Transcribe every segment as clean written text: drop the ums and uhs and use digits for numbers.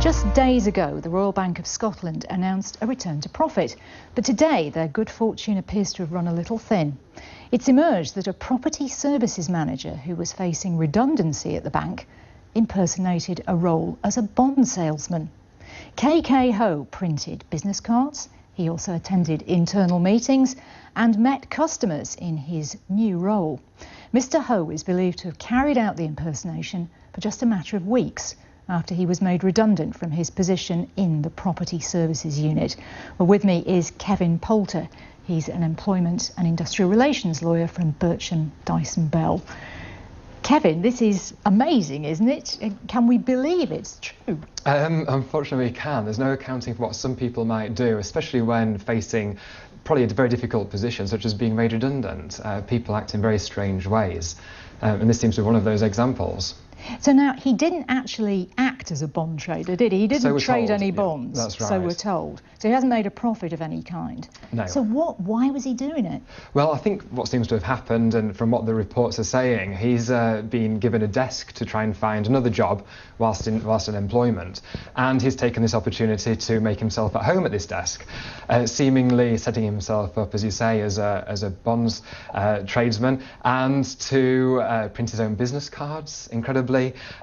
Just days ago, the Royal Bank of Scotland announced a return to profit, but today their good fortune appears to have run a little thin. It's emerged that a property services manager who was facing redundancy at the bank impersonated a role as a bond salesman. KK Ho printed business cards. He also attended internal meetings and met customers in his new role. Mr. Ho is believed to have carried out the impersonation for just a matter of weeks after he was made redundant from his position in the Property Services Unit. Well, with me is Kevin Poulter. He's an employment and industrial relations lawyer from Bircham, Dyson Bell. Kevin, this is amazing, isn't it? Can we believe it's true? Unfortunately, we can. There's no accounting for what some people might do, especially when facing probably a very difficult position, such as being made redundant. People act in very strange ways, and this seems to be one of those examples. So now, he didn't actually act as a bond trader, did he? He didn't trade any bonds, yeah, that's right. So we're told. So he hasn't made a profit of any kind. No. So why was he doing it? Well, I think what seems to have happened, and from what the reports are saying, he's been given a desk to try and find another job whilst in employment. And he's taken this opportunity to make himself at home at this desk, seemingly setting himself up, as you say, as a bonds tradesman, and to print his own business cards, incredibly,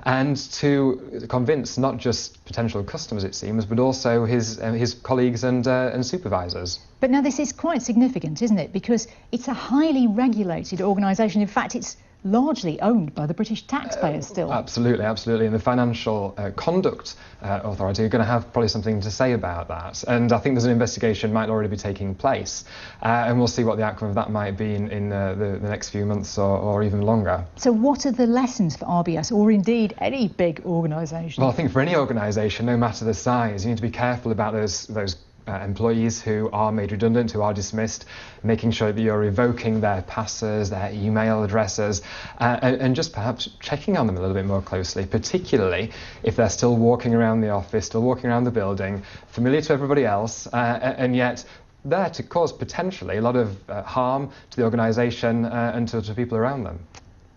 and to convince not just potential customers, it seems, but also his colleagues and supervisors. But now this is quite significant, isn't it? Because it's a highly regulated organisation. In fact, it's largely owned by the British taxpayers still. Absolutely, absolutely. And the Financial Conduct Authority are going to have probably something to say about that. And I think there's an investigation might already be taking place. And we'll see what the outcome of that might be in the next few months or even longer. So what are the lessons for RBS, or indeed any big organisation? Well, I think for any organisation, no matter the size, you need to be careful about those employees who are made redundant, who are dismissed, making sure that you're revoking their passes, their email addresses, and just perhaps checking on them a little bit more closely, particularly if they're still walking around the office, still walking around the building, familiar to everybody else, and yet there to cause potentially a lot of harm to the organisation and to people around them.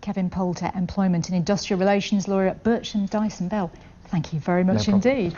Kevin Poulter, employment and industrial relations lawyer at Bircham, Dyson Bell. Thank you very much indeed.